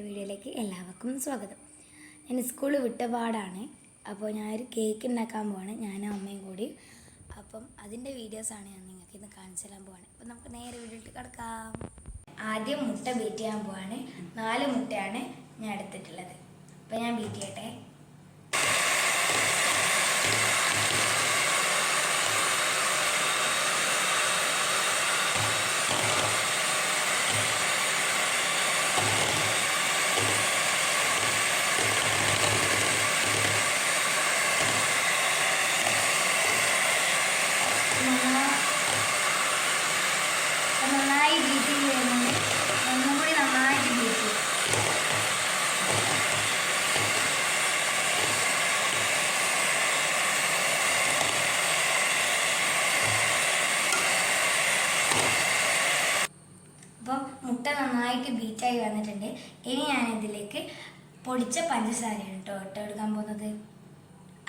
വീഡിയോയിലേക്ക് എല്ലാവർക്കും സ്വാഗതം. ഞാൻ സ്കൂൾ വിട്ട പാടാണ്. അപ്പോൾ ഞാനൊരു കേക്ക് ഉണ്ടാക്കാൻ പോവാണ്, ഞാനും അമ്മയും കൂടി. അപ്പം അതിൻ്റെ വീഡിയോസാണ് ഞാൻ നിങ്ങൾക്ക് ഇന്ന് കാണിച്ചു തരാൻ പോവാണ്. അപ്പം നമുക്ക് നേരെ വീഡിയോയിലേക്ക് കിടക്കാം. ആദ്യം മുട്ട ബീറ്റ് ചെയ്യാൻ പോവാണ്. 4 മുട്ടയാണ് ഞാൻ എടുത്തിട്ടുള്ളത്. അപ്പം ഞാൻ ബീറ്റ് ചെയ്യട്ടെ. നന്നായി ബീറ്റ് ചെയ്യുന്നുണ്ട്. ഒന്നും കൂടി നന്നായിട്ട് ബീറ്റ് ചെയ്യും. അപ്പം മുട്ട നന്നായിട്ട് ബീറ്റായി വന്നിട്ടുണ്ട്. ഇനി ഞാനിതിലേക്ക് പൊടിച്ച പഞ്ചസാരയാണ് ഇട്ട് കൊടുക്കാൻ പോകുന്നത്.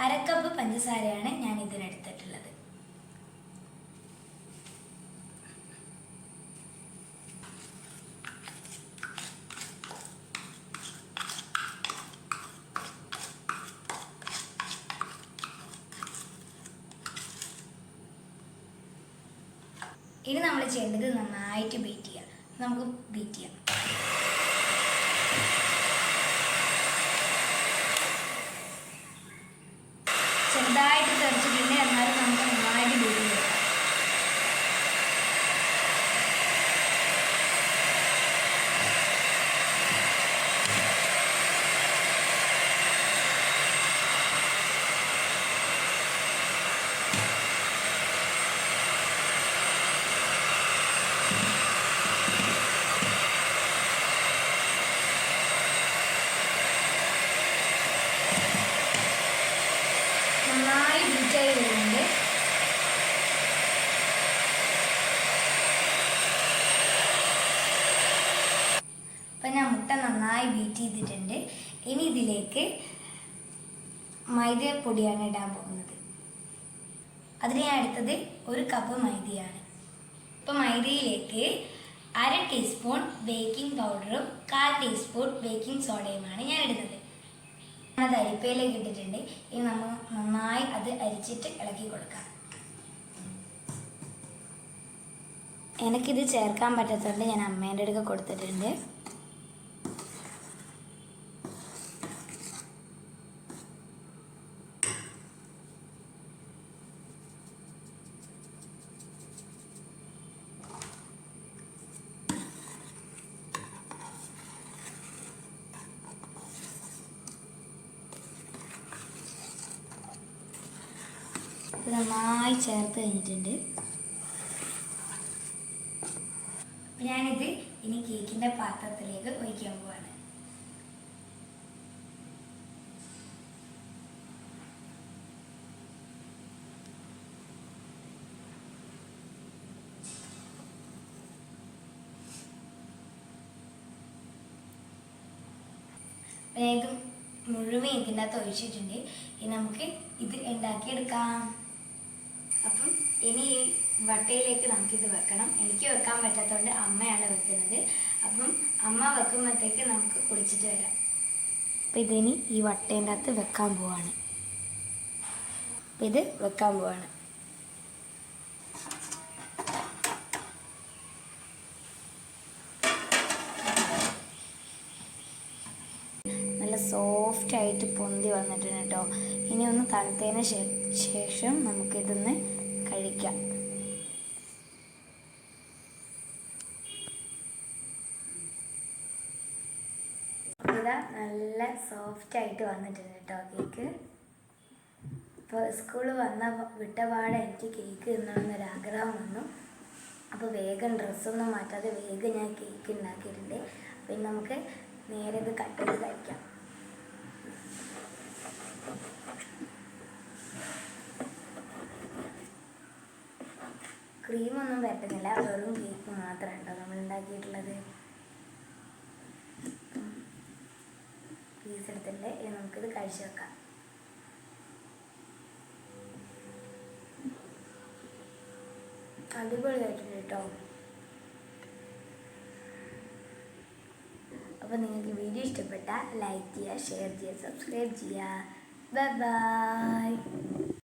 1/2 കപ്പ് പഞ്ചസാരയാണ് ഞാൻ ഇതിനെടുത്തിട്ടുള്ളത്. ഇനി നമ്മൾ ചെയ്യേണ്ടത് നന്നായിട്ട് ബീറ്റ് ചെയ്യാം. നമുക്ക് ബീറ്റ് ചെയ്യാം. ചെറുതായിട്ട് തെറിച്ചിട്ടുണ്ട്, എന്നാലും നമുക്ക് നന്നായിട്ട് ബീറ്റ് ചെയ്യാം. നന്നായി ബീറ്റായി വരുന്നുണ്ട്. അപ്പം ഞാൻ മുട്ട നന്നായി ബീറ്റ് ചെയ്തിട്ടുണ്ട്. ഇനി ഇതിലേക്ക് മൈദപ്പൊടിയാണ് ഇടാൻ പോകുന്നത്. അതിന് ഞാൻ എടുത്തത് 1 കപ്പ് മൈദയാണ്. ഇപ്പം മൈദയിലേക്ക് 1/2 ടീസ്പൂൺ ബേക്കിംഗ് പൗഡറും 1/4 ടീസ്പൂൺ ബേക്കിംഗ് സോഡയുമാണ് ഞാൻ ഇടുന്നത്. അത് അരിപ്പയിലേക്ക് ഇട്ടിട്ടുണ്ട്. ഇനി നമ്മൾ നന്നായി അത് അരിച്ചിട്ട് ഇളക്കി കൊടുക്കാം. എനിക്കിത് ചേർക്കാൻ പറ്റാത്തതുകൊണ്ട് ഞാൻ അമ്മേൻ്റെ അടുക്ക കൊടുത്തിട്ടുണ്ട്. നന്നായി ചേർത്ത് കഴിഞ്ഞിട്ടുണ്ട്. ഞാനിത് ഇനി കേക്കിൻ്റെ പാത്രത്തിലേക്ക് ഒഴിക്കാൻ പോവാണ്. ഇത് മുഴുവൻ ഇതിൻ്റെ അകത്ത് ഒഴിച്ചിട്ടുണ്ട്. ഇനി നമുക്ക് ഇത് ഉണ്ടാക്കിയെടുക്കാം. അപ്പം ഇനി ഈ വട്ടയിലേക്ക് നമുക്കിത് വെക്കണം. എനിക്ക് വെക്കാൻ പറ്റാത്തതുകൊണ്ട് അമ്മയാണ് വെക്കുന്നത്. അപ്പം അമ്മ വെക്കുമ്പോഴത്തേക്ക് നമുക്ക് കുളിച്ചിട്ട് വരാം. അപ്പം ഇതിനി ഈ വട്ടേൻ്റെ അകത്ത് വെക്കാൻ പോവാണ്. അപ്പം ഇത് വെക്കാൻ പോവാണ്. നല്ല സോഫ്റ്റായിട്ട് പൊന്തി വന്നിട്ടുണ്ട് കേട്ടോ. ഇനി ഒന്ന് തണുത്തതിന് ശേഷം നമുക്കിതൊന്ന് കഴിക്കാം. ഇതാ നല്ല സോഫ്റ്റായിട്ട് വന്നിട്ടുണ്ട് കേട്ടോ കേക്ക്. ഇപ്പോൾ സ്കൂൾ വിട്ട പാടെ എനിക്ക് കേക്ക് തിന്നണമെന്നൊരാഗ്രഹം വന്നു. അപ്പോൾ വേഗം ഡ്രസ്സൊന്നും മാറ്റാതെ വേഗം ഞാൻ കേക്ക് ഉണ്ടാക്കിയിട്ടുണ്ട്. അപ്പം നമുക്ക് നേരെ ഇത് കട്ട് ചെയ്ത് കഴിക്കാം. ക്രീമൊന്നും പറ്റുന്നില്ല, വെറും കേക്ക് മാത്രമാണ് കേട്ടോ നമ്മൾ ഉണ്ടാക്കിയിട്ടുള്ളത്. പീസ് എടുത്തിട്ടുണ്ട്. ഇനി നമുക്കിത് കഴിച്ചു വെക്കാം. അടിപൊളിയായിട്ടുണ്ട് കേട്ടോ. അപ്പോൾ നിങ്ങൾക്ക് വീഡിയോ ഇഷ്ടപ്പെട്ടാൽ ലൈക്ക് ചെയ്യുക, ഷെയർ ചെയ്യുക, സബ്സ്ക്രൈബ് ചെയ്യുക. Bye bye.